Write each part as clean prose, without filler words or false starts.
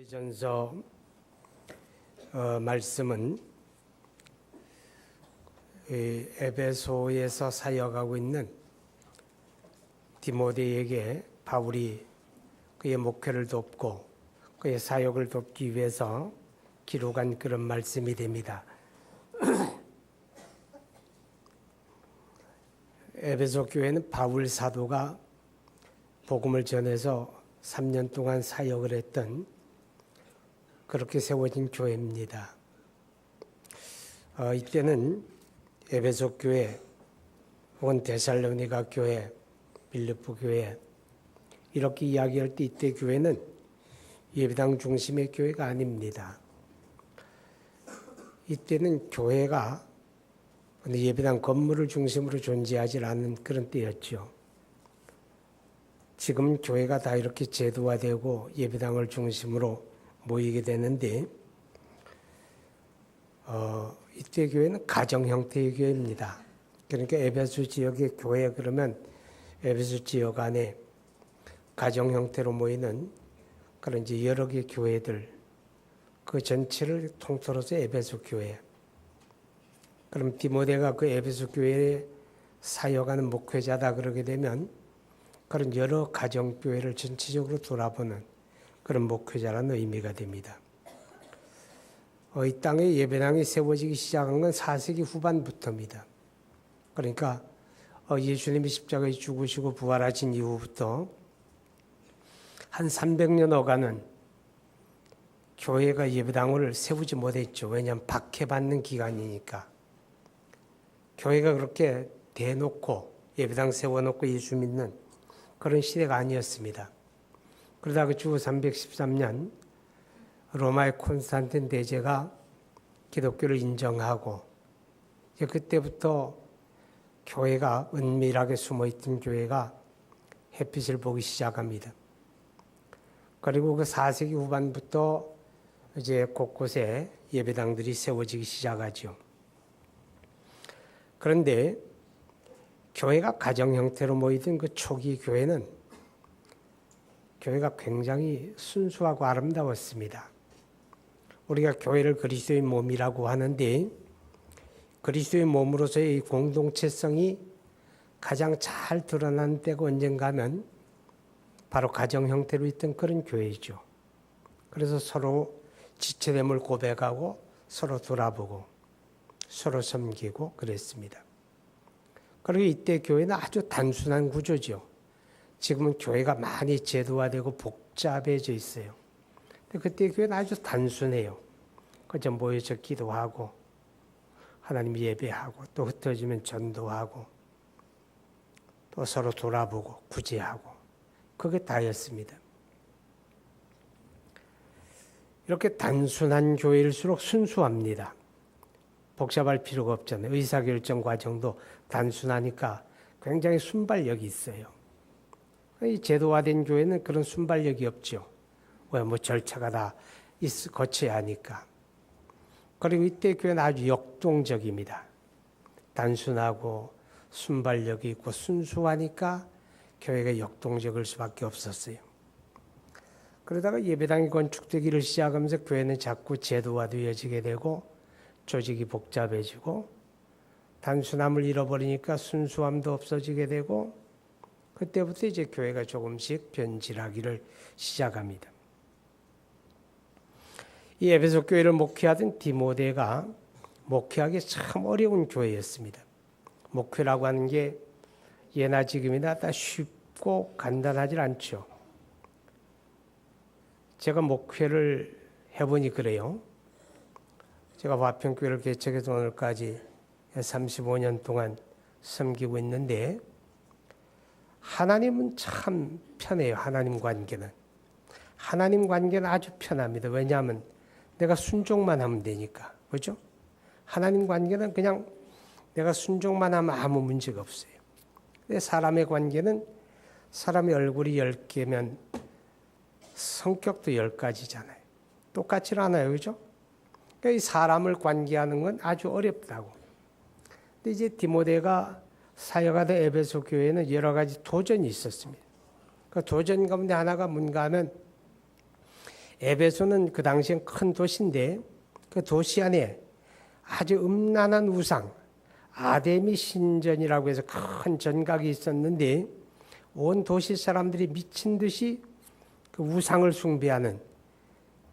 디모데전서 말씀은 에베소에서 사역하고 있는 디모데에게 바울이 그의 목회를 돕고 그의 사역을 돕기 위해서 기록한 그런 말씀이 됩니다. 에베소 교회는 바울 사도가 복음을 전해서 3년 동안 사역을 했던 그렇게 세워진 교회입니다. 이때는 에베소 교회 혹은 데살로니가 교회, 빌립보 교회 이렇게 이야기할 때 이때 교회는 예배당 중심의 교회가 아닙니다. 이때는 교회가 예배당 건물을 중심으로 존재하지 않는 그런 때였죠. 지금 교회가 다 이렇게 제도화되고 예배당을 중심으로 모이게 되는데 이때 교회는 가정 형태의 교회입니다. 그러니까 에베소 지역의 교회 그러면 에베소 지역 안에 가정 형태로 모이는 그런 이제 여러 개의 교회들 그 전체를 통틀어서 에베소 교회. 그럼 디모데가 그 에베소 교회에 사역하는 목회자다 그러게 되면 그런 여러 가정 교회를 전체적으로 돌아보는 그런 목회자라는 의미가 됩니다. 이 땅에 예배당이 세워지기 시작한 건 4세기 후반부터입니다. 그러니까 예수님이 십자가에 죽으시고 부활하신 이후부터 한 300년 어간은 교회가 예배당을 세우지 못했죠. 왜냐하면 박해받는 기간이니까. 교회가 그렇게 대놓고 예배당 세워놓고 예수 믿는 그런 시대가 아니었습니다. 그러다가 주 313년 로마의 콘스탄틴 대제가 기독교를 인정하고 이제 그때부터 교회가 은밀하게 숨어있던 교회가 햇빛을 보기 시작합니다. 그리고 그 4세기 후반부터 이제 곳곳에 예배당들이 세워지기 시작하죠. 그런데 교회가 가정 형태로 모이던 그 초기 교회는 교회가 굉장히 순수하고 아름다웠습니다. 우리가 교회를 그리스도의 몸이라고 하는데 그리스도의 몸으로서의 이 공동체성이 가장 잘 드러난 때가 언젠가 하면 바로 가정 형태로 있던 그런 교회이죠. 그래서 서로 지체됨을 고백하고 서로 돌아보고 서로 섬기고 그랬습니다. 그리고 이때 교회는 아주 단순한 구조죠. 지금은 교회가 많이 제도화되고 복잡해져 있어요. 근데 그때 교회는 아주 단순해요. 그저 모여서 기도하고 하나님 예배하고 또 흩어지면 전도하고 또 서로 돌아보고 구제하고 그게 다였습니다. 이렇게 단순한 교회일수록 순수합니다. 복잡할 필요가 없잖아요. 의사결정 과정도 단순하니까 굉장히 순발력이 있어요. 이 제도화된 교회는 그런 순발력이 없죠. 왜 뭐 절차가 다 거쳐야 하니까. 그리고 이때 교회는 아주 역동적입니다. 단순하고 순발력이 있고 순수하니까 교회가 역동적일 수밖에 없었어요. 그러다가 예배당이 건축되기를 시작하면서 교회는 자꾸 제도화되어지게 되고 조직이 복잡해지고 단순함을 잃어버리니까 순수함도 없어지게 되고 그때부터 이제 교회가 조금씩 변질하기를 시작합니다. 이 에베소 교회를 목회하던 디모데가 목회하기 참 어려운 교회였습니다. 목회라고 하는 게 예나 지금이나 다 쉽고 간단하지 않죠. 제가 목회를 해보니 그래요. 제가 화평교회를 개척해서 오늘까지 35년 동안 섬기고 있는데 하나님은 참 편해요. 하나님 관계는. 하나님 관계는 아주 편합니다. 왜냐하면 내가 순종만 하면 되니까. 그렇죠? 하나님 관계는 그냥 내가 순종만 하면 아무 문제가 없어요. 근데 사람의 관계는 사람의 얼굴이 10개면 성격도 10가지잖아요. 똑같지 않아요. 그렇죠? 그러니까 이 사람을 관계하는 건 아주 어렵다고. 근데 이제 디모데가 사역하던 에베소 교회에는 여러 가지 도전이 있었습니다. 그 도전 가운데 하나가 뭔가 하면 에베소는 그 당시엔 큰 도시인데 그 도시 안에 아주 음란한 우상, 아데미 신전이라고 해서 큰 전각이 있었는데 온 도시 사람들이 미친 듯이 그 우상을 숭배하는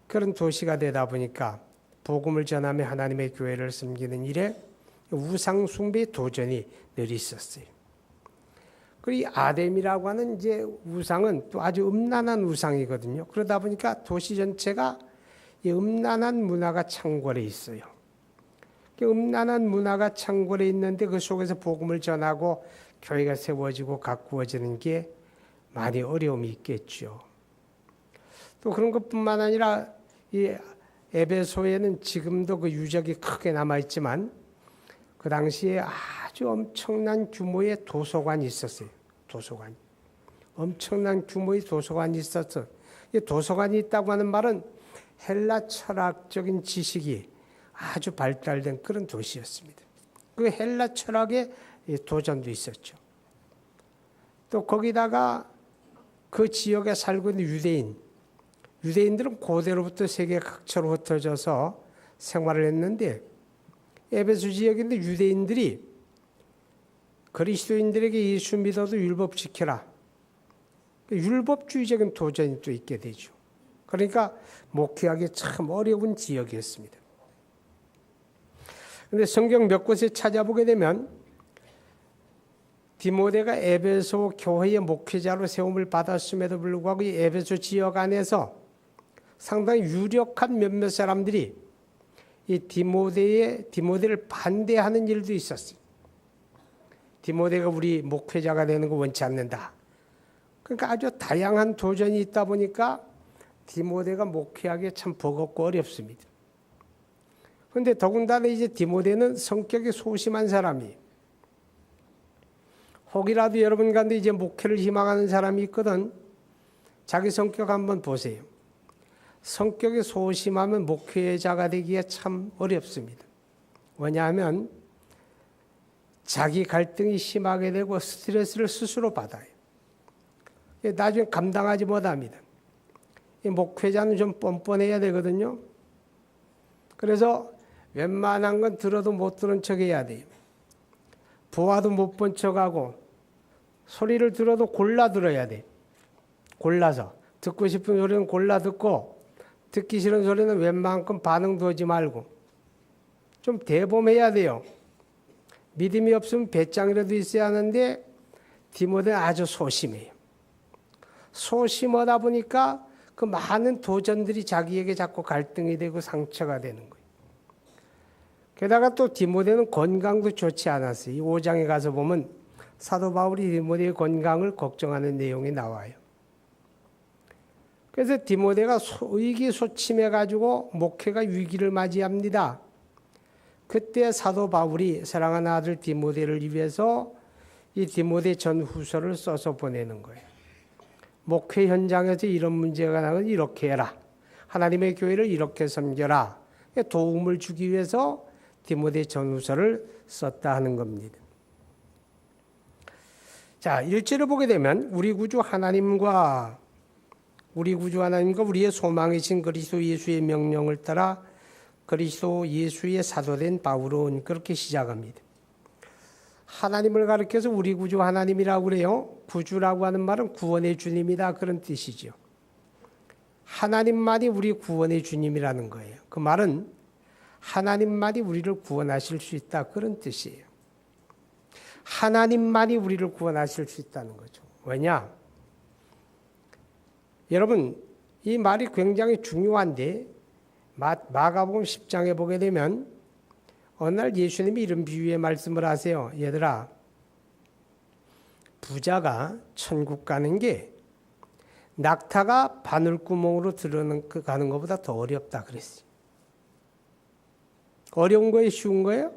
그런 도시가 되다 보니까 복음을 전하며 하나님의 교회를 섬기는 일에 우상 숭배의 도전이 늘 있었어요. 그리고 이 아뎀이라고 하는 이제 우상은 또 아주 음란한 우상이거든요. 그러다 보니까 도시 전체가 이 음란한 문화가 창궐해 있어요. 그 음란한 문화가 창궐해 있는데 그 속에서 복음을 전하고 교회가 세워지고 가꾸어지는 게 많이 어려움이 있겠죠. 또 그런 것뿐만 아니라 이 에베소에는 지금도 그 유적이 크게 남아 있지만 그 당시에 아주 엄청난 규모의 도서관이 있었어요. 도서관. 엄청난 규모의 도서관이 있었어. 이 도서관이 있다고 하는 말은 헬라 철학적인 지식이 아주 발달된 그런 도시였습니다. 그 헬라 철학의 도전도 있었죠. 또 거기다가 그 지역에 살고 있는 유대인들은 고대로부터 세계 각처로 흩어져서 생활을 했는데 에베소 지역인데 유대인들이 그리스도인들에게 예수 믿어도 율법 지켜라. 율법주의적인 도전이 또 있게 되죠. 그러니까 목회하기 참 어려운 지역이었습니다. 그런데 성경 몇 곳에 찾아보게 되면 디모데가 에베소 교회의 목회자로 세움을 받았음에도 불구하고 이 에베소 지역 안에서 상당히 유력한 몇몇 사람들이 이 디모데를 반대하는 일도 있었어요. 디모데가 우리 목회자가 되는 거 원치 않는다. 그러니까 아주 다양한 도전이 있다 보니까 디모데가 목회하기 참 버겁고 어렵습니다. 그런데 더군다나 이제 디모데는 성격이 소심한 사람이에요. 혹이라도 여러분 가운데 이제 목회를 희망하는 사람이 있거든. 자기 성격 한번 보세요. 성격이 소심하면 목회자가 되기가 참 어렵습니다. 왜냐하면 자기 갈등이 심하게 되고 스트레스를 스스로 받아요. 나중에 감당하지 못합니다. 목회자는 좀 뻔뻔해야 되거든요. 그래서 웬만한 건 들어도 못 들은 척 해야 돼요. 보아도 못 본 척하고 소리를 들어도 골라 들어야 돼. 골라서 듣고 싶은 소리는 골라 듣고 듣기 싫은 소리는 웬만큼 반응도 하지 말고 좀 대범해야 돼요. 믿음이 없으면 배짱이라도 있어야 하는데 디모데는 아주 소심해요. 소심하다 보니까 그 많은 도전들이 자기에게 자꾸 갈등이 되고 상처가 되는 거예요. 게다가 또 디모데는 건강도 좋지 않았어요. 이 5장에 가서 보면 사도 바울이 디모데의 건강을 걱정하는 내용이 나와요. 그래서 디모데가 의기소침해가지고 목회가 위기를 맞이합니다. 그때 사도 바울이 사랑하는 아들 디모데를 위해서 이 디모데 전후서를 써서 보내는 거예요. 목회 현장에서 이런 문제가 나면 이렇게 해라. 하나님의 교회를 이렇게 섬겨라. 도움을 주기 위해서 디모데 전후서를 썼다 하는 겁니다. 자, 1절을 보게 되면 우리 구주 하나님과 우리의 소망이신 그리스도 예수의 명령을 따라 그리스도 예수의 사도된 바울은 그렇게 시작합니다. 하나님을 가리켜서 우리 구주 하나님이라고 그래요. 구주라고 하는 말은 구원의 주님이다 그런 뜻이죠. 하나님만이 우리 구원의 주님이라는 거예요. 그 말은 하나님만이 우리를 구원하실 수 있다 그런 뜻이에요. 하나님만이 우리를 구원하실 수 있다는 거죠. 왜냐? 여러분 이 말이 굉장히 중요한데 마가복음 10장에 보게 되면 어느 날 예수님이 이런 비유의 말씀을 하세요. 얘들아, 부자가 천국 가는 게 낙타가 바늘구멍으로 들어가는 것보다 더 어렵다 그랬어요. 어려운 거예요? 쉬운 거예요?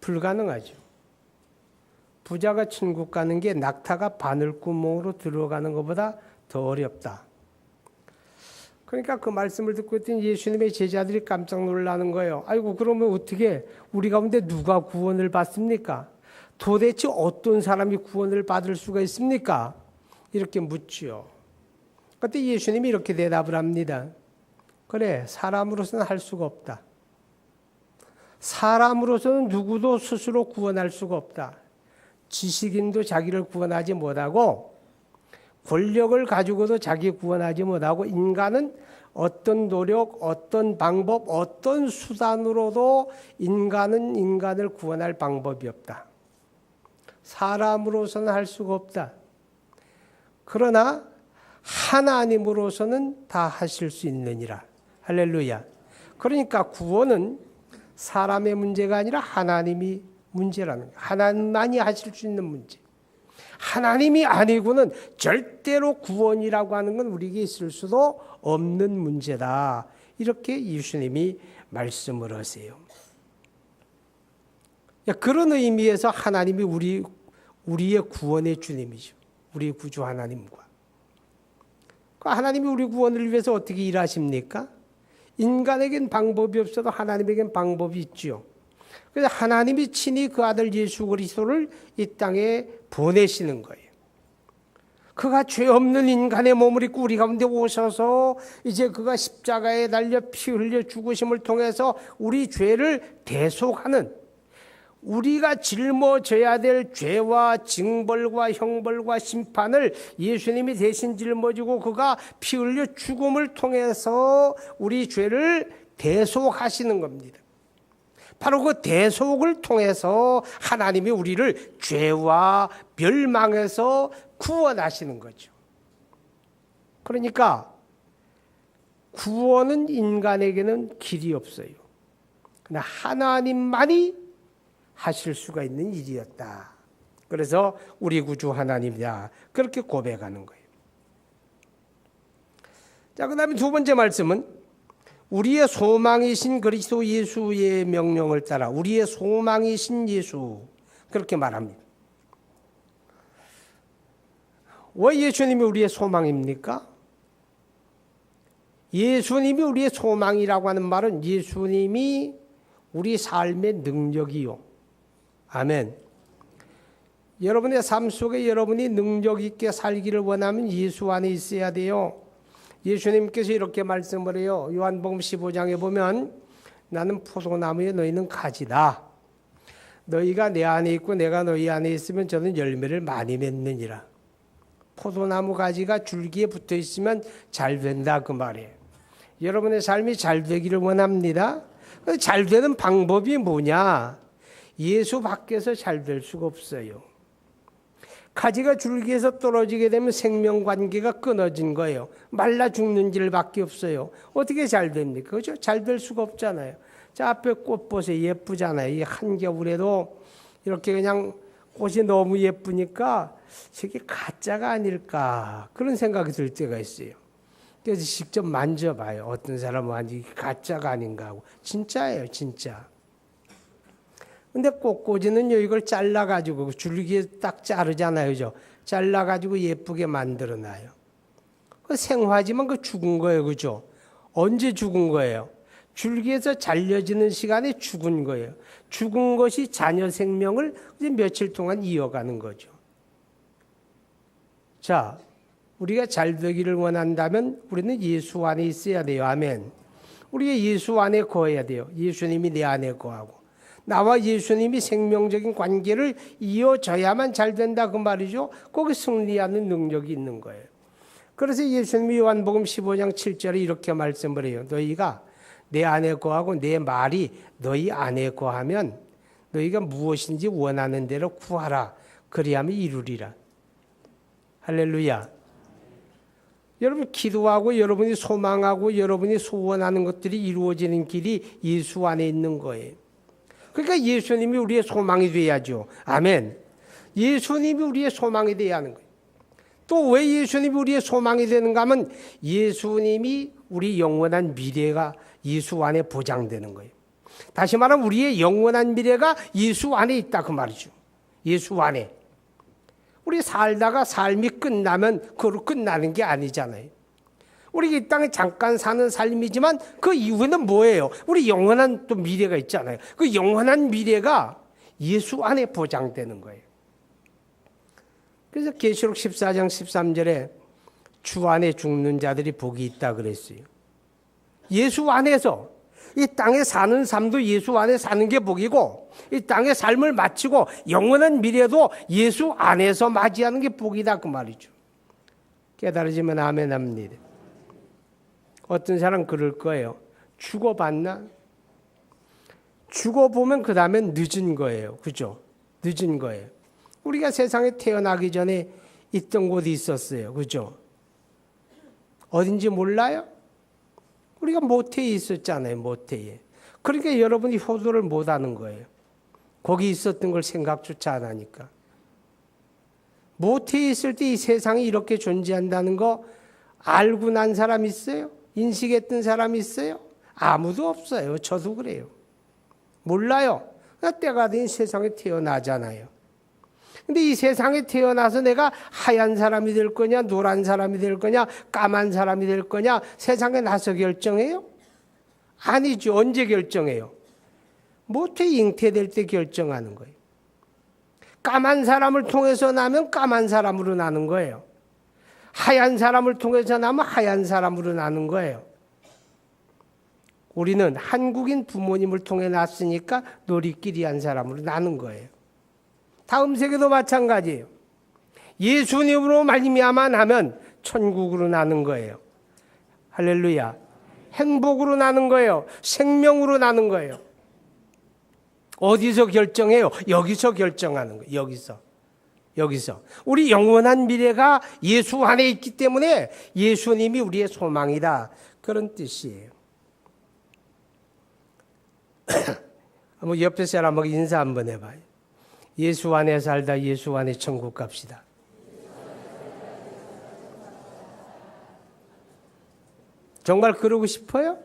불가능하죠. 부자가 천국 가는 게 낙타가 바늘구멍으로 들어가는 것보다 더 어렵다. 그러니까 그 말씀을 듣고 있던 예수님의 제자들이 깜짝 놀라는 거예요. 아이고, 그러면 어떻게 우리 가운데 누가 구원을 받습니까? 도대체 어떤 사람이 구원을 받을 수가 있습니까? 이렇게 묻지요. 그때 예수님이 이렇게 대답을 합니다. 그래, 사람으로서는 할 수가 없다. 사람으로서는 누구도 스스로 구원할 수가 없다. 지식인도 자기를 구원하지 못하고 권력을 가지고도 자기 구원하지 못하고 인간은 어떤 노력, 어떤 방법, 어떤 수단으로도 인간은 인간을 구원할 방법이 없다. 사람으로서는 할 수가 없다. 그러나 하나님으로서는 다 하실 수 있느니라. 할렐루야. 그러니까 구원은 사람의 문제가 아니라 하나님이 문제라는 거예요. 하나님만이 하실 수 있는 문제. 하나님이 아니고는 절대로 구원이라고 하는 건 우리에게 있을 수도 없는 문제다. 이렇게 예수님이 말씀을 하세요. 그런 의미에서 하나님이 우리의 구원의 주님이죠. 우리 구주 하나님과. 하나님이 우리 구원을 위해서 어떻게 일하십니까? 인간에겐 방법이 없어도 하나님에겐 방법이 있죠. 그래서 하나님이 친히 그 아들 예수 그리스도를 이 땅에 보내시는 거예요. 그가 죄 없는 인간의 몸을 입고 우리 가운데 오셔서 이제 그가 십자가에 달려 피 흘려 죽으심을 통해서 우리 죄를 대속하는, 우리가 짊어져야 될 죄와 징벌과 형벌과 심판을 예수님이 대신 짊어지고 그가 피 흘려 죽음을 통해서 우리 죄를 대속하시는 겁니다. 바로 그 대속을 통해서 하나님이 우리를 죄와 멸망에서 구원하시는 거죠. 그러니까 구원은 인간에게는 길이 없어요. 그러나 하나님만이 하실 수가 있는 일이었다. 그래서 우리 구주 하나님이다. 그렇게 고백하는 거예요. 자, 그 다음에 두 번째 말씀은 우리의 소망이신 그리스도 예수의 명령을 따라 우리의 소망이신 예수, 그렇게 말합니다. 왜 예수님이 우리의 소망입니까? 예수님이 우리의 소망이라고 하는 말은 예수님이 우리 삶의 능력이요. 아멘. 여러분의 삶 속에 여러분이 능력 있게 살기를 원하면 예수 안에 있어야 돼요. 예수님께서 이렇게 말씀을 해요. 요한복음 15장에 보면 나는 포도나무에 너희는 가지다. 너희가 내 안에 있고 내가 너희 안에 있으면 저는 열매를 많이 맺느니라. 포도나무 가지가 줄기에 붙어 있으면 잘 된다, 그 말이에요. 여러분의 삶이 잘 되기를 원합니다. 잘 되는 방법이 뭐냐? 예수 밖에서 잘 될 수가 없어요. 가지가 줄기에서 떨어지게 되면 생명관계가 끊어진 거예요. 말라 죽는 길밖에 없어요. 어떻게 잘 됩니까? 그렇죠? 잘 될 수가 없잖아요. 자, 앞에 꽃 보세요. 예쁘잖아요. 이 한겨울에도 이렇게 그냥 꽃이 너무 예쁘니까 저게 가짜가 아닐까 그런 생각이 들 때가 있어요. 그래서 직접 만져봐요. 어떤 사람은 완전히 가짜가 아닌가 하고. 진짜예요, 진짜. 근데 꽃꽂이는 이걸 잘라가지고 줄기에 딱 자르잖아요. 그죠? 잘라가지고 예쁘게 만들어놔요. 그 생화지만 그 죽은 거예요. 그죠? 언제 죽은 거예요? 줄기에서 잘려지는 시간에 죽은 거예요. 죽은 것이 자녀 생명을 이제 며칠 동안 이어가는 거죠. 자, 우리가 잘 되기를 원한다면 우리는 예수 안에 있어야 돼요. 아멘. 우리가 예수 안에 거해야 돼요. 예수님이 내 안에 거하고. 나와 예수님이 생명적인 관계를 이어져야만 잘 된다, 그 말이죠. 거기 승리하는 능력이 있는 거예요. 그래서 예수님이 요한복음 15장 7절에 이렇게 말씀을 해요. 너희가 내 안에 거하고 내 말이 너희 안에 거하면 너희가 무엇인지 원하는 대로 구하라. 그리하면 이루리라. 할렐루야. 여러분 기도하고 여러분이 소망하고 여러분이 소원하는 것들이 이루어지는 길이 예수 안에 있는 거예요. 그러니까 예수님이 우리의 소망이 돼야죠. 아멘. 예수님이 우리의 소망이 돼야 하는 거예요. 또 왜 예수님이 우리의 소망이 되는가 하면 예수님이 우리 영원한 미래가 예수 안에 보장되는 거예요. 다시 말하면 우리의 영원한 미래가 예수 안에 있다, 그 말이죠. 예수 안에. 우리 살다가 삶이 끝나면 그로 끝나는 게 아니잖아요. 우리 이 땅에 잠깐 사는 삶이지만 그 이후에는 뭐예요? 우리 영원한 또 미래가 있잖아요. 그 영원한 미래가 예수 안에 보장되는 거예요. 그래서 계시록 14장 13절에 주 안에 죽는 자들이 복이 있다 그랬어요. 예수 안에서 이 땅에 사는 삶도 예수 안에 사는 게 복이고 이 땅의 삶을 마치고 영원한 미래도 예수 안에서 맞이하는 게 복이다 그 말이죠. 깨달아지면 아멘 합니다. 어떤 사람 그럴 거예요. 죽어봤나? 죽어보면 그 다음엔 늦은 거예요. 그죠? 늦은 거예요. 우리가 세상에 태어나기 전에 있던 곳이 있었어요. 그죠? 어딘지 몰라요? 우리가 모태에 있었잖아요. 모태에. 그러니까 여러분이 효도를 못하는 거예요. 거기 있었던 걸 생각조차 안 하니까. 모태에 있을 때 이 세상이 이렇게 존재한다는 거 알고 난 사람 있어요? 인식했던 사람 있어요? 아무도 없어요. 저도 그래요. 몰라요. 때가 된 세상에 태어나잖아요. 근데 이 세상에 태어나서 내가 하얀 사람이 될 거냐, 노란 사람이 될 거냐, 까만 사람이 될 거냐, 세상에 나서 결정해요? 아니죠. 언제 결정해요? 모태 잉태될 때 결정하는 거예요. 까만 사람을 통해서 나면 까만 사람으로 나는 거예요. 하얀 사람을 통해서 나면 하얀 사람으로 나는 거예요. 우리는 한국인 부모님을 통해 났으니까 놀이끼리 한 사람으로 나는 거예요. 다음 세계도 마찬가지예요. 예수님으로 말미암아 나면 천국으로 나는 거예요. 할렐루야. 행복으로 나는 거예요. 생명으로 나는 거예요. 어디서 결정해요? 여기서 결정하는 거예요. 여기서. 우리 영원한 미래가 예수 안에 있기 때문에 예수님이 우리의 소망이다. 그런 뜻이에요. 한번 옆에 사람하고 인사 한번 해봐요. 예수 안에 살다 예수 안에 천국 갑시다. 정말 그러고 싶어요?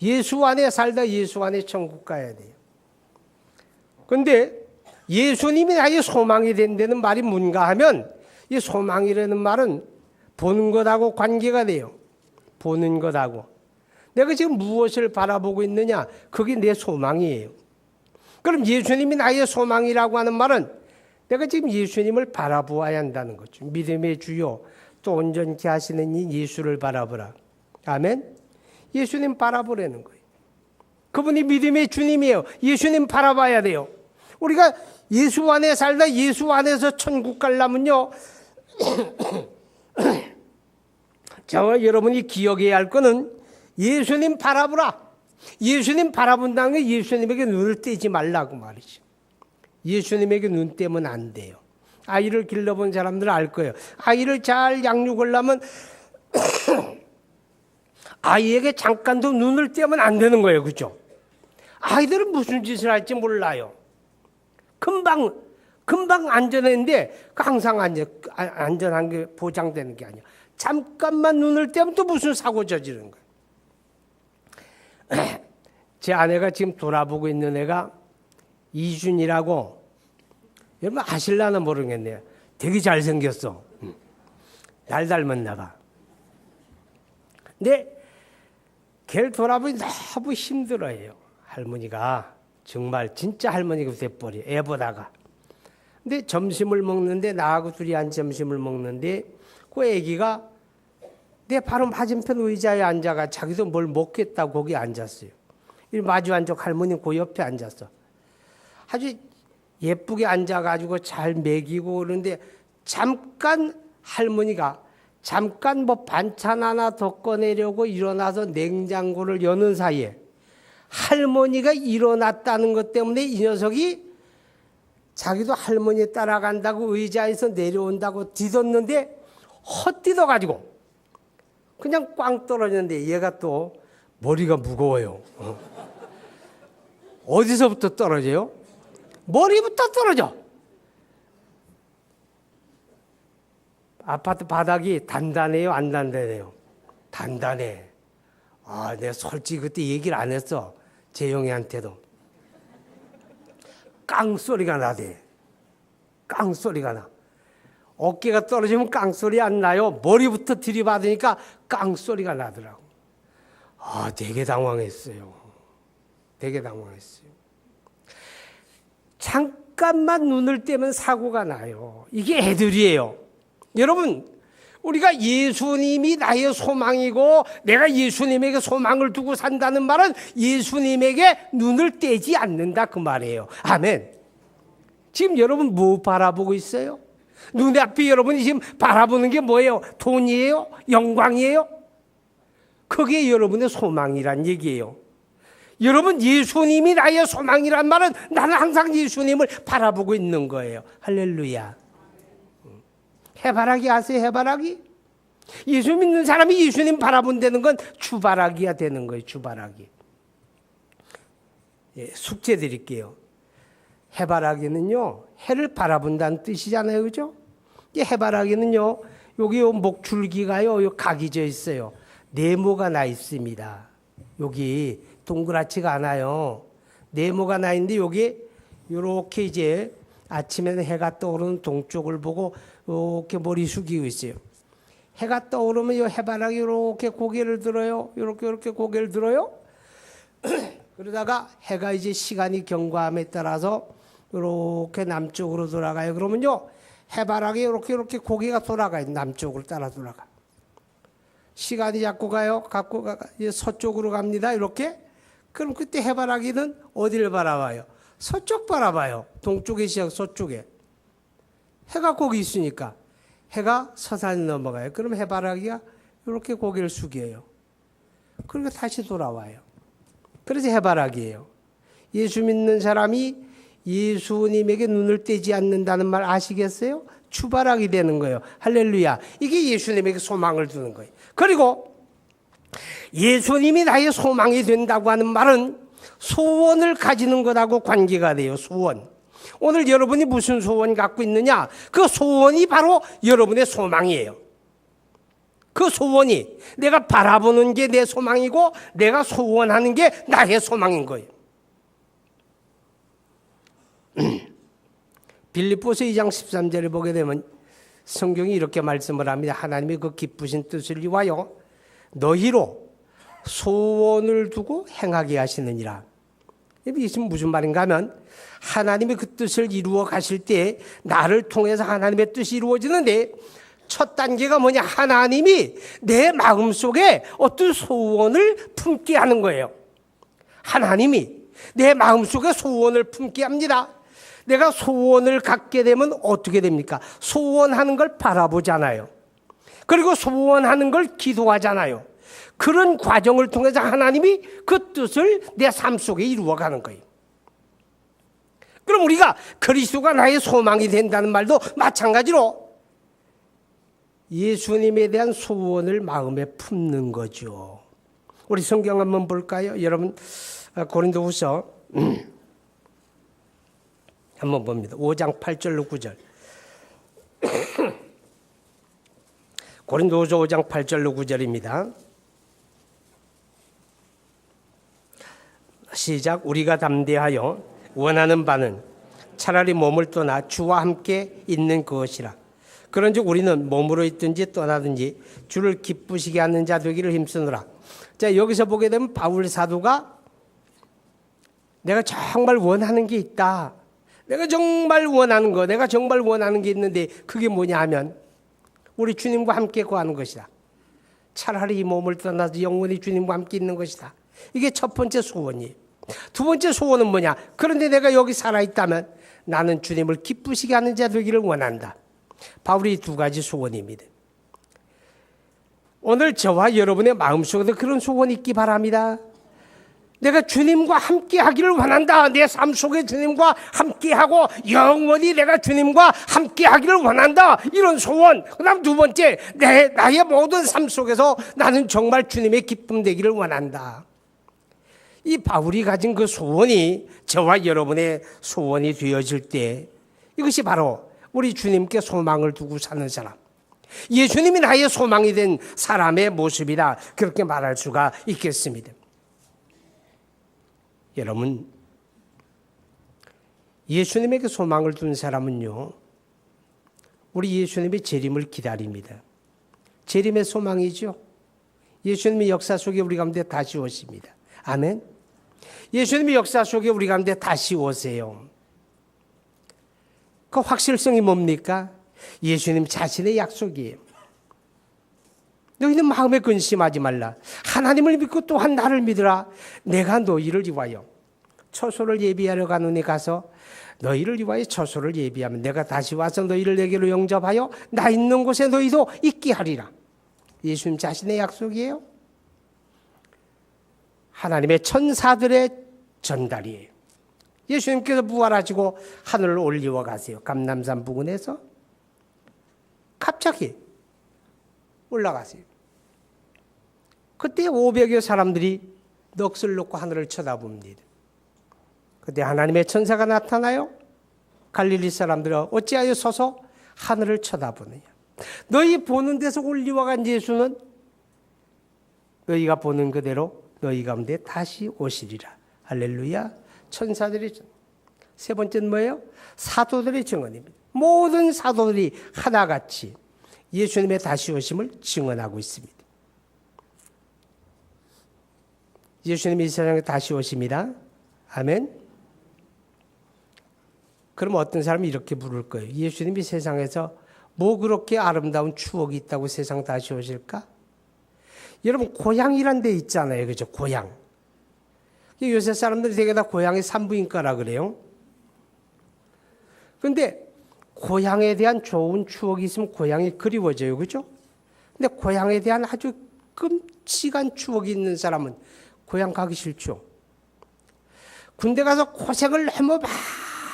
예수 안에 살다 예수 안에 천국 가야 돼요. 그런데 예수님이 나의 소망이 된다는 말이 뭔가 하면 이 소망이라는 말은 보는 것하고 관계가 돼요. 보는 것하고. 내가 지금 무엇을 바라보고 있느냐? 그게 내 소망이에요. 그럼 예수님이 나의 소망이라고 하는 말은 내가 지금 예수님을 바라보아야 한다는 거죠. 믿음의 주요 또 온전케 하시는 이 예수를 바라보라. 아멘. 예수님 바라보라는 거예요. 그분이 믿음의 주님이에요. 예수님 바라봐야 돼요. 우리가 예수 안에 살다 예수 안에서 천국 가려면요. 저와 여러분이 기억해야 할 거는 예수님 바라보라. 예수님 바라본다는 게 예수님에게 눈을 떼지 말라고 말이죠. 예수님에게 눈 떼면 안 돼요. 아이를 길러본 사람들은 알 거예요. 아이를 잘 양육하려면 아이에게 잠깐도 눈을 떼면 안 되는 거예요. 그죠? 아이들은 무슨 짓을 할지 몰라요. 금방 안전했는데 항상 안전한 게 보장되는 게 아니야. 잠깐만 눈을 떼면 또 무슨 사고 저지르는 거예요. 제 아내가 지금 돌아보고 있는 애가 이준이라고, 여러분 아실라나 모르겠네요. 되게 잘생겼어. 날 닮았나 봐. 근데 걔를 돌아보니 너무 힘들어해요. 할머니가 정말 진짜 할머니가 돼버려. 애보다가. 근데 점심을 먹는데 나하고 둘이 한 점심을 먹는데 그 애기가 내 바로 맞은편 의자에 앉아가 자기도 뭘 먹겠다고 거기 앉았어요. 마주 앉아 할머니 그 옆에 앉았어. 아주 예쁘게 앉아가지고 잘 먹이고 그러는데 잠깐 할머니가 잠깐 뭐 반찬 하나 더 꺼내려고 일어나서 냉장고를 여는 사이에 할머니가 일어났다는 것 때문에 이 녀석이 자기도 할머니 따라간다고 의자에서 내려온다고 뒤졌는데 헛디뎌가지고 그냥 꽝 떨어졌는데 얘가 또 머리가 무거워요. 어디서부터 떨어져요? 머리부터 떨어져. 아파트 바닥이 단단해요? 안 단단해요? 단단해. 내가 솔직히 그때 얘기를 안 했어. 재영이한테도. 깡소리가 나대. 깡소리가 나. 어깨가 떨어지면 깡소리 안 나요. 머리부터 들이받으니까 깡소리가 나더라고. 되게 당황했어요. 되게 당황했어요. 잠깐만 눈을 떼면 사고가 나요. 이게 애들이에요. 여러분, 우리가 예수님이 나의 소망이고 내가 예수님에게 소망을 두고 산다는 말은 예수님에게 눈을 떼지 않는다 그 말이에요. 아멘. 지금 여러분 뭐 바라보고 있어요? 눈앞에 여러분이 지금 바라보는 게 뭐예요? 돈이에요? 영광이에요? 그게 여러분의 소망이란 얘기예요. 여러분 예수님이 나의 소망이란 말은 나는 항상 예수님을 바라보고 있는 거예요. 할렐루야. 해바라기 아세요? 해바라기? 예수 믿는 사람이 예수님 바라본다는 건 주바라기가 되는 거예요. 주바라기. 예, 숙제 드릴게요. 해바라기는요, 해를 바라본다는 뜻이잖아요. 그죠? 이 해바라기는요, 여기 목줄기가요, 요 각이 져 있어요. 네모가 나 있습니다. 여기 동그랗지가 않아요. 네모가 나 있는데 여기 이렇게 이제 아침에는 해가 떠오르는 동쪽을 보고 이렇게 머리 숙이고 있어요. 해가 떠오르면 이 해바라기 이렇게 고개를 들어요. 이렇게 고개를 들어요. 그러다가 해가 이제 시간이 경과함에 따라서 이렇게 남쪽으로 돌아가요. 그러면요, 해바라기 이렇게 고개가 돌아가요. 남쪽으로 따라 돌아가. 시간이 자꾸 가요. 이제 서쪽으로 갑니다. 이렇게. 그럼 그때 해바라기는 어디를 바라봐요? 서쪽 바라봐요. 동쪽에 시작 서쪽에. 해가 거기 있으니까 해가 서산에 넘어가요. 그럼 해바라기가 이렇게 고개를 숙여요. 그리고 다시 돌아와요. 그래서 해바라기예요. 예수 믿는 사람이 예수님에게 눈을 떼지 않는다는 말 아시겠어요? 추바락이 되는 거예요. 할렐루야. 이게 예수님에게 소망을 두는 거예요. 그리고 예수님이 나의 소망이 된다고 하는 말은 소원을 가지는 것하고 관계가 돼요. 소원. 오늘 여러분이 무슨 소원 갖고 있느냐? 그 소원이 바로 여러분의 소망이에요. 그 소원이 내가 바라보는 게 내 소망이고 내가 소원하는 게 나의 소망인 거예요. 빌립보서 2장 13절을 보게 되면 성경이 이렇게 말씀을 합니다. 하나님의 그 기쁘신 뜻을 위하여 너희로 소원을 두고 행하게 하시느니라. 이게 무슨 말인가 하면 하나님의 그 뜻을 이루어 가실 때 나를 통해서 하나님의 뜻이 이루어지는데 첫 단계가 뭐냐? 하나님이 내 마음속에 어떤 소원을 품게 하는 거예요. 하나님이 내 마음속에 소원을 품게 합니다. 내가 소원을 갖게 되면 어떻게 됩니까? 소원하는 걸 바라보잖아요. 그리고 소원하는 걸 기도하잖아요. 그런 과정을 통해서 하나님이 그 뜻을 내 삶 속에 이루어가는 거예요. 그럼 우리가 그리스도가 나의 소망이 된다는 말도 마찬가지로 예수님에 대한 소원을 마음에 품는 거죠. 우리 성경 한번 볼까요? 여러분 고린도후서 한번 봅니다. 5장 8절로 9절. 고린도후서 5장 8절로 9절입니다. 시작. 우리가 담대하여 원하는 바는 차라리 몸을 떠나 주와 함께 있는 그것이라. 그런즉 우리는 몸으로 있든지 떠나든지 주를 기쁘시게 하는 자 되기를 힘쓰노라. 자, 여기서 보게 되면 바울 사도가 내가 정말 원하는 게 있다. 내가 정말 원하는 거, 내가 정말 원하는 게 있는데 그게 뭐냐 하면 우리 주님과 함께 거하는 것이다. 차라리 이 몸을 떠나서 영원히 주님과 함께 있는 것이다. 이게 첫 번째 소원이에요. 두 번째 소원은 뭐냐? 그런데 내가 여기 살아있다면 나는 주님을 기쁘시게 하는 자 되기를 원한다. 바울이 두 가지 소원입니다. 오늘 저와 여러분의 마음속에도 그런 소원이 있기 바랍니다. 내가 주님과 함께 하기를 원한다. 내 삶 속에 주님과 함께 하고 영원히 내가 주님과 함께 하기를 원한다. 이런 소원. 그다음 두 번째, 나의 모든 삶 속에서 나는 정말 주님의 기쁨 되기를 원한다. 이 바울이 가진 그 소원이 저와 여러분의 소원이 되어질 때 이것이 바로 우리 주님께 소망을 두고 사는 사람, 예수님이 나의 소망이 된 사람의 모습이다. 그렇게 말할 수가 있겠습니다. 여러분, 예수님에게 소망을 둔 사람은요, 우리 예수님의 재림을 기다립니다. 재림의 소망이죠. 예수님의 역사 속에 우리 가운데 다시 오십니다. 아멘. 예수님의 역사 속에 우리 가운데 다시 오세요. 그 확실성이 뭡니까? 예수님 자신의 약속이에요. 너희는 마음에 근심하지 말라. 하나님을 믿고 또한 나를 믿으라. 내가 너희를 위하여 처소를 예비하러 가노니 가서 너희를 위하여 처소를 예비하면 내가 다시 와서 너희를 내게로 영접하여 나 있는 곳에 너희도 있게 하리라. 예수님 자신의 약속이에요. 하나님의 천사들의 전달이에요. 예수님께서 부활하시고 하늘을 올리워 가세요. 감람산 부근에서 갑자기 올라가세요. 그때 500여 사람들이 넋을 놓고 하늘을 쳐다봅니다. 그때 하나님의 천사가 나타나요. 갈릴리 사람들은 어찌하여 서서 하늘을 쳐다보느냐. 너희 보는 데서 올리와 간 예수는 너희가 보는 그대로 너희 가운데 다시 오시리라. 할렐루야. 천사들의 증언. 세 번째는 뭐예요? 사도들의 증언입니다. 모든 사도들이 하나같이 예수님의 다시 오심을 증언하고 있습니다. 예수님이 이 세상에 다시 오십니다. 아멘. 그럼 어떤 사람이 이렇게 물을 거예요. 예수님이 세상에서 뭐 그렇게 아름다운 추억이 있다고 세상 다시 오실까? 여러분 고향이란 데 있잖아요. 그죠? 고향. 요새 사람들이 되게 다 고향의 산부인과라 그래요. 그런데 고향에 대한 좋은 추억이 있으면 고향이 그리워져요. 그죠? 근데 고향에 대한 아주 끔찍한 추억이 있는 사람은 고향 가기 싫죠. 군대 가서 고생을 너무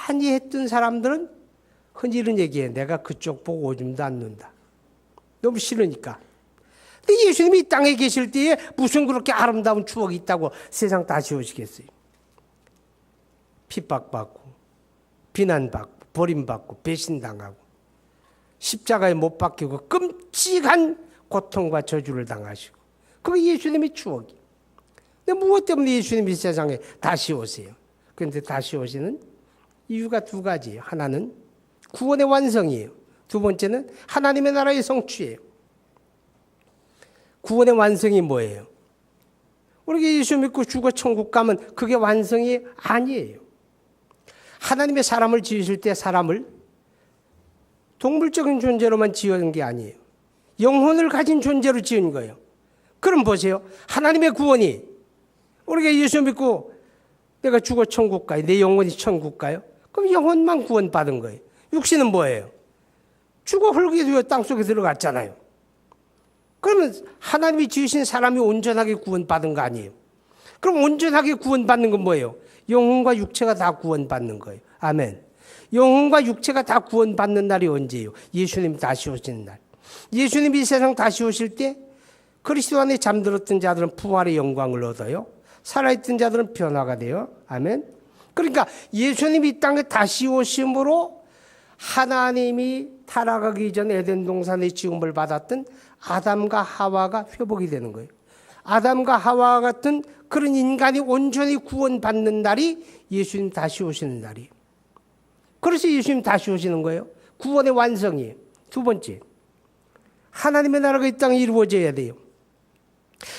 많이 했던 사람들은 흔히 이런 얘기해. 내가 그쪽 보고 오줌도 안 눈다. 너무 싫으니까. 근데 예수님이 이 땅에 계실 때에 무슨 그렇게 아름다운 추억이 있다고 세상 다시 오시겠어요. 핍박받고 비난받고 버림받고 배신당하고 십자가에 못 박히고 끔찍한 고통과 저주를 당하시고 그게 예수님의 추억이. 근데 무엇 때문에 예수님이 세상에 다시 오세요? 그런데 다시 오시는 이유가 두 가지예요. 하나는 구원의 완성이에요. 두 번째는 하나님의 나라의 성취예요. 구원의 완성이 뭐예요? 우리가 예수 믿고 죽어 천국 가면 그게 완성이 아니에요. 하나님의 사람을 지으실 때 사람을 동물적인 존재로만 지은 게 아니에요. 영혼을 가진 존재로 지은 거예요. 그럼 보세요. 하나님의 구원이 우리가 예수 믿고 내가 죽어 천국 가요. 내 영혼이 천국 가요. 그럼 영혼만 구원받은 거예요. 육신은 뭐예요? 죽어 흙이 되어 땅속에 들어갔잖아요. 그러면 하나님이 지으신 사람이 온전하게 구원받은 거 아니에요? 그럼 온전하게 구원받는 건 뭐예요? 영혼과 육체가 다 구원받는 거예요. 아멘. 영혼과 육체가 다 구원받는 날이 언제예요? 예수님이 다시 오시는 날. 예수님이 이 세상 다시 오실 때 그리스도 안에 잠들었던 자들은 부활의 영광을 얻어요. 살아있던 자들은 변화가 돼요. 아멘. 그러니까 예수님이 이 땅에 다시 오심으로 하나님이 타락하기 전 에덴 동산의 지음을 받았던 아담과 하와가 회복이 되는 거예요. 아담과 하와 같은 그런 인간이 온전히 구원받는 날이 예수님 다시 오시는 날이에요. 그래서 예수님 다시 오시는 거예요. 구원의 완성이에요. 두 번째, 하나님의 나라가 이 땅에 이루어져야 돼요.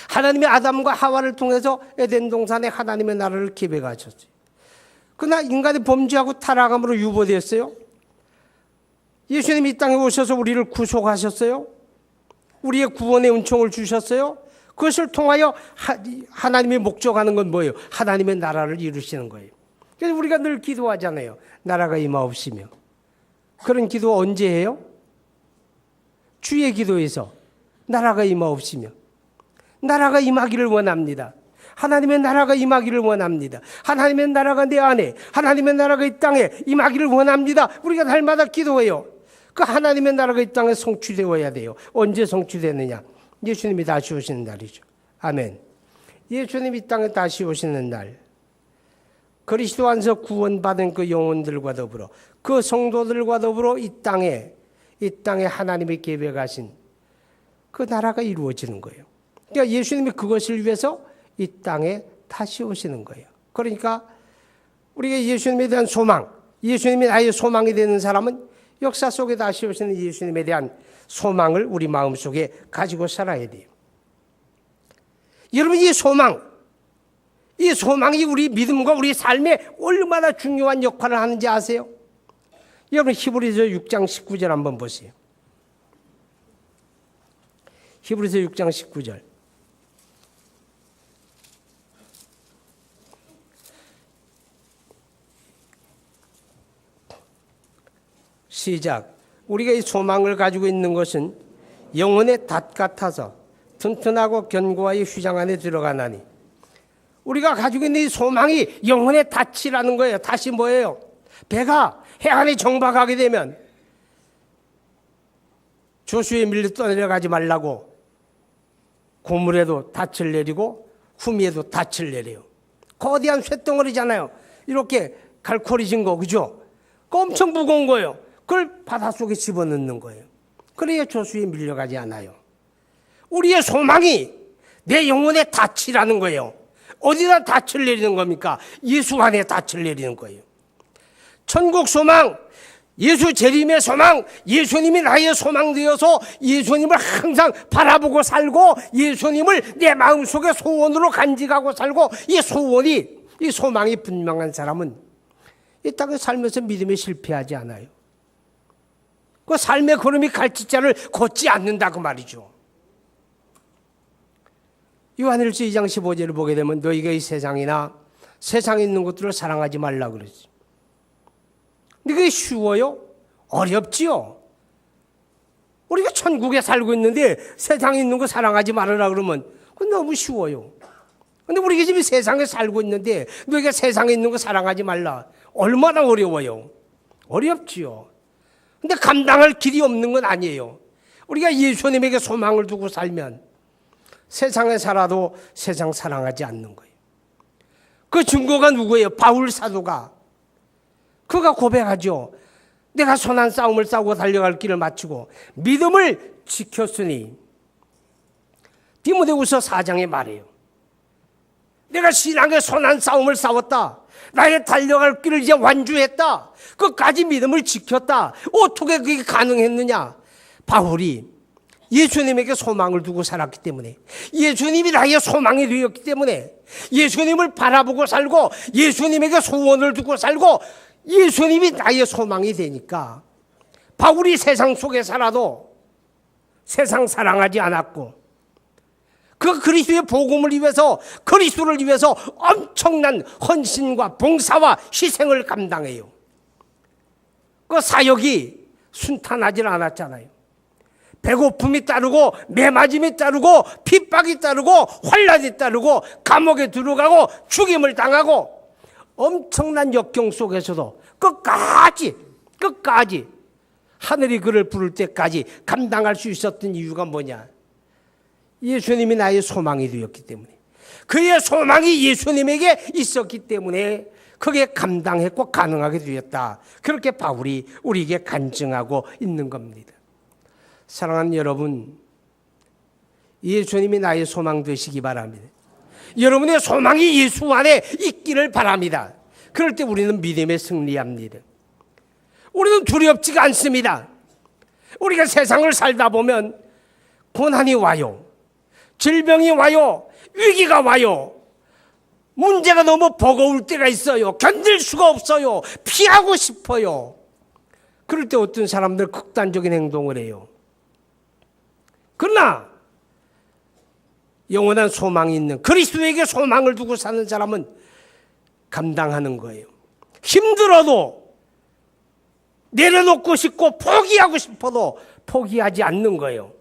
하나님이 아담과 하와를 통해서 에덴 동산에 하나님의 나라를 계획하셨어요. 그러나 인간이 범죄하고 타락함으로 유보되었어요. 예수님이 이 땅에 오셔서 우리를 구속하셨어요. 우리의 구원의 은총을 주셨어요. 그것을 통하여 하나님이 목적하는 건 뭐예요? 하나님의 나라를 이루시는 거예요. 그래서 우리가 늘 기도하잖아요. 나라가 임하옵시며. 그런 기도 언제 해요? 주의 기도에서 나라가 임하옵시며. 나라가 임하기를 원합니다. 하나님의 나라가 임하기를 원합니다. 하나님의 나라가 내 안에, 하나님의 나라가 이 땅에 임하기를 원합니다. 우리가 날마다 기도해요. 그 하나님의 나라가 이 땅에 성취되어야 돼요. 언제 성취되느냐? 예수님이 다시 오시는 날이죠. 아멘. 예수님이 이 땅에 다시 오시는 날, 그리스도 안에서 구원받은 그 영혼들과 더불어 그 성도들과 더불어 이 땅에 하나님이 계획하신 그 나라가 이루어지는 거예요. 그러니까 예수님이 그것을 위해서 이 땅에 다시 오시는 거예요. 그러니까 우리가 예수님에 대한 소망, 예수님이 나의 소망이 되는 사람은 역사 속에 다시 오시는 예수님에 대한 소망을 우리 마음속에 가지고 살아야 돼요. 여러분, 이 소망이 우리 믿음과 우리 삶에 얼마나 중요한 역할을 하는지 아세요? 여러분, 히브리서 6장 19절 한번 보세요. 히브리서 6장 19절. 시작. 우리가 이 소망을 가지고 있는 것은 영혼의 닷 같아서 튼튼하고 견고하여 휘장 안에 들어가나니, 우리가 가지고 있는 이 소망이 영혼의 닷이라는 거예요. 닷이 뭐예요? 배가 해안에 정박하게 되면 조수에 밀려 떠내려가지 말라고 고물에도 닻을 내리고 후미에도 닻을 내려요. 거대한 쇳덩어리잖아요. 이렇게 갈코리진 거, 그죠? 그 엄청 무거운 거예요. 그걸 바닷속에 집어넣는 거예요. 그래야 조수에 밀려가지 않아요. 우리의 소망이 내 영혼의 닻이라는 거예요. 어디다 닻을 내리는 겁니까? 예수 안에 닻을 내리는 거예요. 천국 소망, 예수 재림의 소망, 예수님이 나의 소망 되어서 예수님을 항상 바라보고 살고 예수님을 내 마음속에 소원으로 간직하고 살고, 이 소원이, 이 소망이 분명한 사람은 이 땅에 살면서 믿음에 실패하지 않아요. 그 삶의 걸음이 갈짓자를 걷지 않는다 그 말이죠. 요한일서 2장 15절을 보게 되면 너희가 이 세상이나 세상에 있는 것들을 사랑하지 말라 그러지. 근데 그게 쉬워요? 어렵지요. 우리가 천국에 살고 있는데 세상에 있는 거 사랑하지 말아라 그러면 그건 너무 쉬워요. 근데 우리 집이 세상에 살고 있는데 너희가 세상에 있는 거 사랑하지 말라. 얼마나 어려워요. 어렵지요. 근데 감당할 길이 없는 건 아니에요. 우리가 예수님에게 소망을 두고 살면 세상에 살아도 세상 사랑하지 않는 거예요. 그 증거가 누구예요? 바울 사도가. 그가 고백하죠. 내가 선한 싸움을 싸우고 달려갈 길을 마치고 믿음을 지켰으니, 디모데후서 4장에 말해요. 내가 신앙의 선한 싸움을 싸웠다. 나의 달려갈 길을 이제 완주했다. 끝까지 믿음을 지켰다. 어떻게 그게 가능했느냐? 바울이 예수님에게 소망을 두고 살았기 때문에, 예수님이 나의 소망이 되었기 때문에, 예수님을 바라보고 살고 예수님에게 소원을 두고 살고 예수님이 나의 소망이 되니까 바울이 세상 속에 살아도 세상 사랑하지 않았고, 그 그리스도의 복음을 위해서, 그리스도를 위해서 엄청난 헌신과 봉사와 희생을 감당해요. 그 사역이 순탄하지 않았잖아요. 배고픔이 따르고 매맞음이 따르고 핍박이 따르고 환난이 따르고 감옥에 들어가고 죽임을 당하고 엄청난 역경 속에서도 끝까지 하늘이 그를 부를 때까지 감당할 수 있었던 이유가 뭐냐? 예수님이 나의 소망이 되었기 때문에, 그의 소망이 예수님에게 있었기 때문에 그게 감당했고 가능하게 되었다. 그렇게 바울이 우리에게 간증하고 있는 겁니다. 사랑하는 여러분, 예수님이 나의 소망 되시기 바랍니다. 여러분의 소망이 예수 안에 있기를 바랍니다. 그럴 때 우리는 믿음에 승리합니다. 우리는 두렵지가 않습니다. 우리가 세상을 살다 보면 고난이 와요. 질병이 와요. 위기가 와요. 문제가 너무 버거울 때가 있어요. 견딜 수가 없어요. 피하고 싶어요. 그럴 때 어떤 사람들 극단적인 행동을 해요. 그러나 영원한 소망이 있는 그리스도에게 소망을 두고 사는 사람은 감당하는 거예요. 힘들어도 내려놓고 싶고 포기하고 싶어도 포기하지 않는 거예요.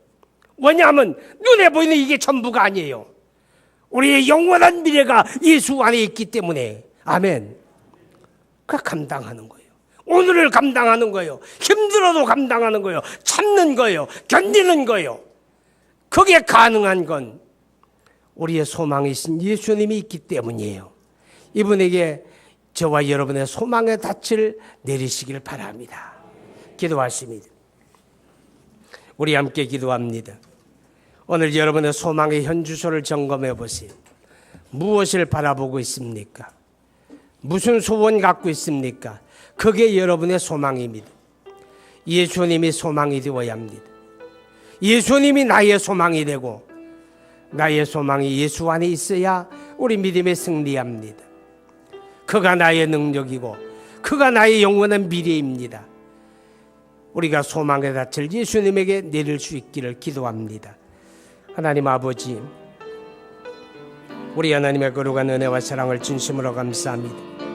왜냐하면 눈에 보이는 이게 전부가 아니에요. 우리의 영원한 미래가 예수 안에 있기 때문에. 아멘. 그 감당하는 거예요. 오늘을 감당하는 거예요. 힘들어도 감당하는 거예요. 참는 거예요. 견디는 거예요. 그게 가능한 건 우리의 소망이신 예수님이 있기 때문이에요. 이분에게 저와 여러분의 소망의 닻을 내리시길 바랍니다. 기도하십니다. 우리 함께 기도합니다. 오늘 여러분의 소망의 현주소를 점검해 보세요. 무엇을 바라보고 있습니까? 무슨 소원 갖고 있습니까? 그게 여러분의 소망입니다. 예수님이 소망이 되어야 합니다. 예수님이 나의 소망이 되고 나의 소망이 예수 안에 있어야 우리 믿음에 승리합니다. 그가 나의 능력이고 그가 나의 영원한 미래입니다. 우리가 소망의 닻을 예수님에게 내릴 수 있기를 기도합니다. 하나님 아버지, 우리 하나님의 거룩한 은혜와 사랑을 진심으로 감사합니다.